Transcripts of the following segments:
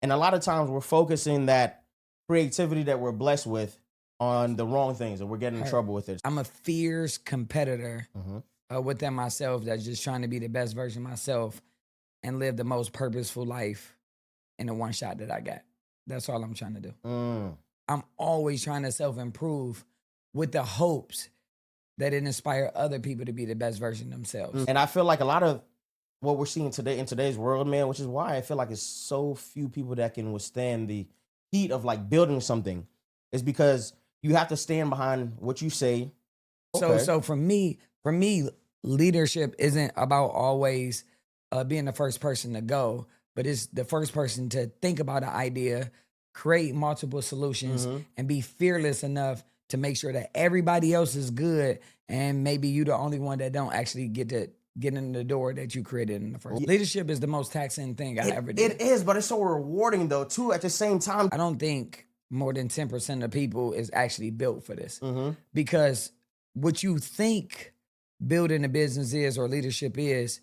And a lot of times we're focusing that creativity that we're blessed with on the wrong things, and we're getting in trouble with it. I'm a fierce competitor Mm-hmm. within myself that's just trying to be the best version of myself and live the most purposeful life in the one shot that I got. That's all I'm trying to do. I'm always trying to self-improve with the hopes that it inspire other people to be the best version of themselves. And I feel like a lot of what we're seeing today in today's world, man, which is why I feel like it's so few people that can withstand the heat of like building something, is because you have to stand behind what you say. So for me, leadership isn't about always being the first person to go, but it's the first person to think about an idea, create multiple solutions, and be fearless enough to make sure that everybody else is good, and maybe you the only one that don't actually get in the door that you created in the first. Leadership is the most taxing thing I ever did. It is, but it's so rewarding though too. At the same time, I don't think more than 10% of people is actually built for this, because what you think building a business is or leadership is,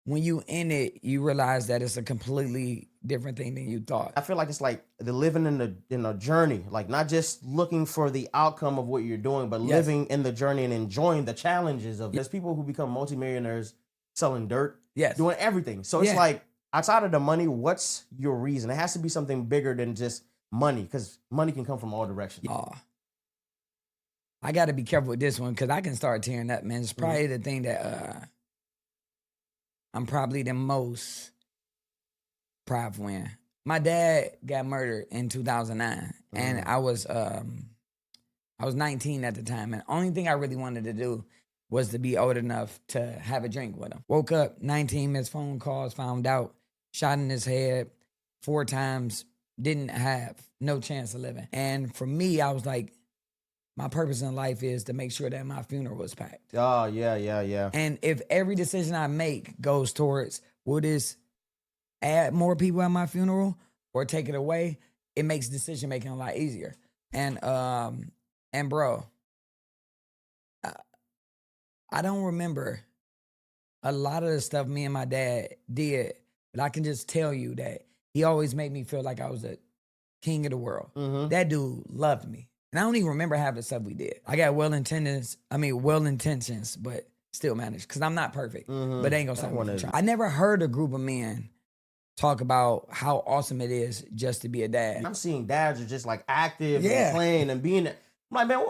when you in it, you realize that it's a completely different thing than you thought. I feel like it's like the living in the journey, like not just looking for the outcome of what you're doing, but living in the journey and enjoying the challenges of. There's people who become multimillionaires selling dirt, doing everything. So it's like, outside of the money, what's your reason? It has to be something bigger than just money, because money can come from all directions. I got to be careful with this one because I can start tearing up, man. It's probably the thing that I'm probably the most prideful in. My dad got murdered in 2009, and I was 19 at the time, and the only thing I really wanted to do was to be old enough to have a drink with him. Woke up 19, missed phone calls, found out, shot in his head 4 times, didn't have no chance of living. And for me, I was like, my purpose in life is to make sure that my funeral was packed. Oh, yeah. And if every decision I make goes towards, will this add more people at my funeral or take it away, it makes decision making a lot easier. And bro, I don't remember a lot of the stuff me and my dad did, but I can just tell you that he always made me feel like I was a king of the world. That dude loved me. And I don't even remember half the stuff we did. I got well intentions, but still managed, because I'm not perfect. But they ain't gonna stop me from trying. I never heard a group of men talk about how awesome it is just to be a dad. I'm seeing dads are just like active and playing and being. I'm like, man,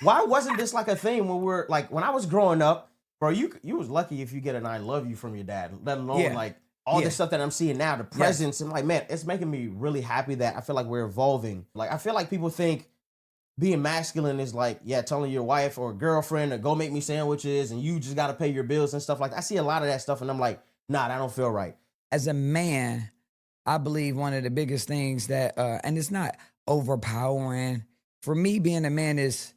why wasn't this like a thing when I was growing up, bro? You was lucky if you get an "I love you" from your dad, let alone like all the stuff that I'm seeing now, the presents. I'm like, man, it's making me really happy that I feel like we're evolving. Like, I feel like people think being masculine is like, telling your wife or girlfriend to go make me sandwiches and you just got to pay your bills and stuff like that. I see a lot of that stuff and I'm like, nah, that don't feel right. As a man, I believe one of the biggest things that, and it's not overpowering, for me being a man is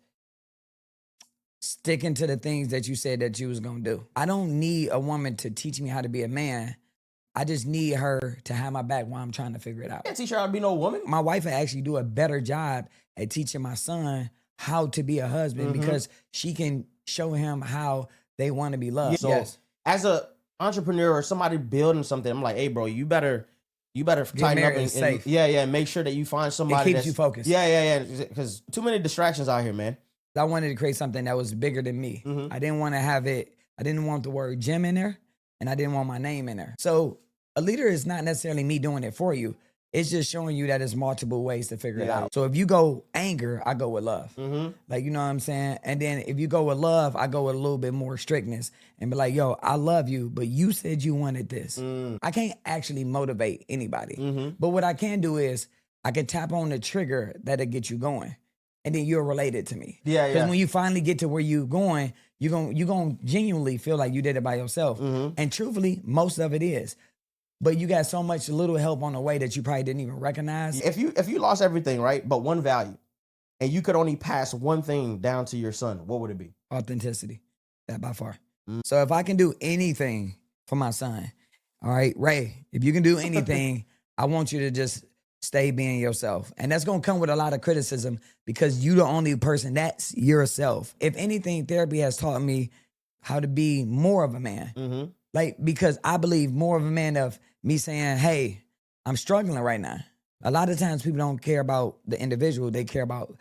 sticking to the things that you said that you was going to do. I don't need a woman to teach me how to be a man. I just need her to have my back while I'm trying to figure it out. You can't teach her how to be no woman. My wife would actually do a better job at teaching my son how to be a husband because she can show him how they want to be loved. So as a entrepreneur or somebody building something, I'm like, hey, bro, you better tighten up and make sure that you find somebody that keeps you focused. Because too many distractions out here, man. I wanted to create something that was bigger than me. I didn't want to have it. I didn't want the word Jim in there, and I didn't want my name in there. So a leader is not necessarily me doing it for you. It's just showing you that there's multiple ways to figure it out. So if you go anger, I go with love. Like, you know what I'm saying? And then if you go with love, I go with a little bit more strictness and be like, yo, I love you, but you said you wanted this. I can't actually motivate anybody. But what I can do is I can tap on the trigger that'll get you going. And then you're related to me. Because when you finally get to where you're going, you're gonna genuinely feel like you did it by yourself. And truthfully, most of it is. But you got so much little help on the way that you probably didn't even recognize. If you lost everything, right, but one value, and you could only pass one thing down to your son, what would it be? Authenticity. That by far. So if I can do anything for my son, all right, Ray, if you can do anything, I want you to just stay being yourself. And that's going to come with a lot of criticism because you the only person that's yourself. If anything, therapy has taught me how to be more of a man. Like, because I believe more of a man of me saying, hey, I'm struggling right now. A lot of times people don't care about the individual. They care about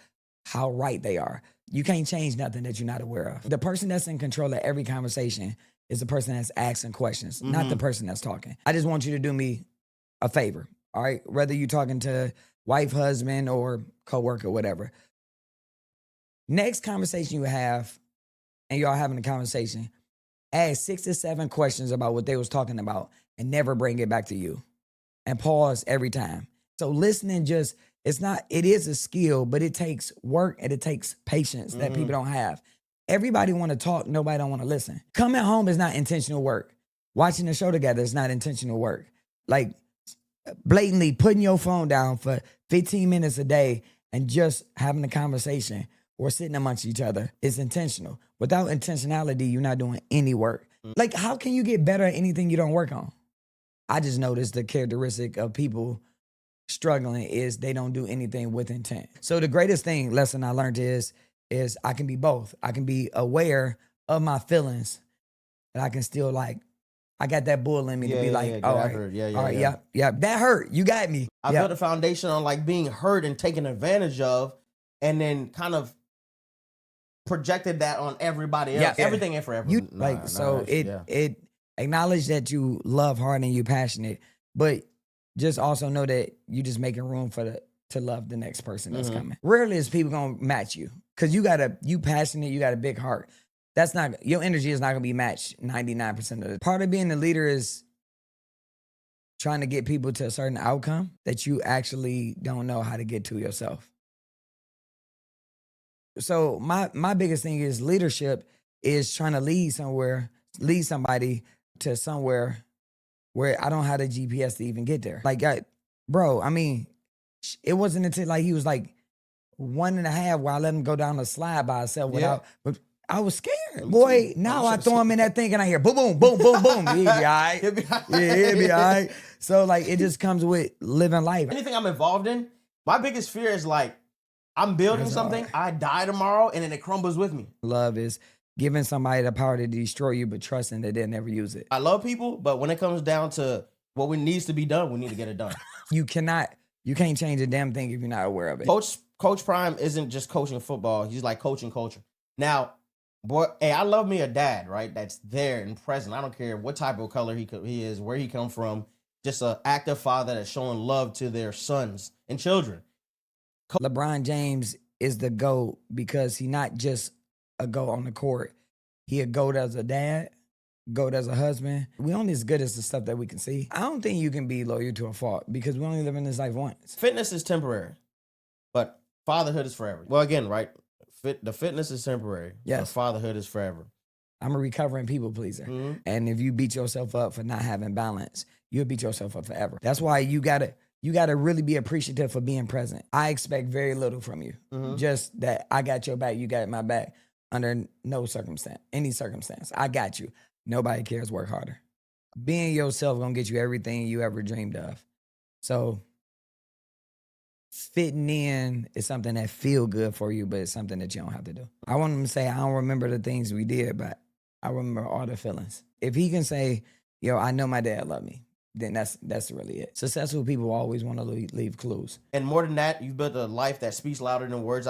how right they are. You can't change nothing that you're not aware of. The person that's in control of every conversation is the person that's asking questions, not the person that's talking. I just want you to do me a favor, all right? Whether you're talking to wife, husband, or coworker, whatever. Next conversation you have, and y'all having a conversation, ask 6 to 7 questions about what they was talking about and never bring it back to you. And pause every time. So listening it is a skill, but it takes work and it takes patience that people don't have. Everybody want to talk, nobody don't want to listen. Coming home is not intentional work. Watching the show together is not intentional work. Like blatantly putting your phone down for 15 minutes a day and just having a conversation or sitting amongst each other is intentional. Without intentionality, you're not doing any work. Like, how can you get better at anything you don't work on? I just noticed the characteristic of people struggling is they don't do anything with intent. So the greatest lesson I learned is I can be both. I can be aware of my feelings, but I can still I got that bull in me to be like, all right, yeah, that hurt. You got me. I built a foundation on being hurt and taken advantage of, and then kind of projected that on everybody else. Everything ain't forever. It acknowledge that you love hard and you passionate, but just also know that you just making room to love the next person that's coming. Rarely is people gonna match you because you passionate, you got a big heart. Your energy is not gonna be matched 99% of the part of being a leader is trying to get people to a certain outcome that you actually don't know how to get to yourself. So my biggest thing is leadership is trying to lead somebody to somewhere where I don't have the GPS to even get there. It wasn't until he was 1.5 where I let him go down the slide by himself but I was scared. Boy, now I throw him in that thing and I hear boom, boom, boom, boom, boom. He'll be all right. He'll be all right. So it just comes with living life. Anything I'm involved in, my biggest fear is I'm building something, I die tomorrow, and then it crumbles with me. Love is giving somebody the power to destroy you, but trusting that they'll never use it. I love people, but when it comes down to what needs to be done, we need to get it done. You can't change a damn thing if you're not aware of it. Coach Prime isn't just coaching football. He's coaching culture. Now, boy, I love me a dad, right? That's there and present. I don't care what type of color he is, where he come from. Just an active father that's showing love to their sons and children. LeBron James is the GOAT because he not just a GOAT on the court. He a GOAT as a dad, GOAT as a husband. We only as good as the stuff that we can see. I don't think you can be loyal to a fault because we only live in this life once. Fitness is temporary, but fatherhood is forever. Well, again, right? The fitness is temporary. Yes. But fatherhood is forever. I'm a recovering people pleaser. Mm-hmm. And if you beat yourself up for not having balance, you'll beat yourself up forever. That's why you gotta really be appreciative for being present. I expect very little from you. Mm-hmm. Just that I got your back, you got my back under any circumstance. I got you. Nobody cares, work harder. Being yourself gonna get you everything you ever dreamed of. So fitting in is something that feel good for you, but it's something that you don't have to do. I want him to say, I don't remember the things we did, but I remember all the feelings. If he can say, yo, I know my dad loved me, then that's really it. Successful people always want to leave clues. And more than that, you've built a life that speaks louder than words.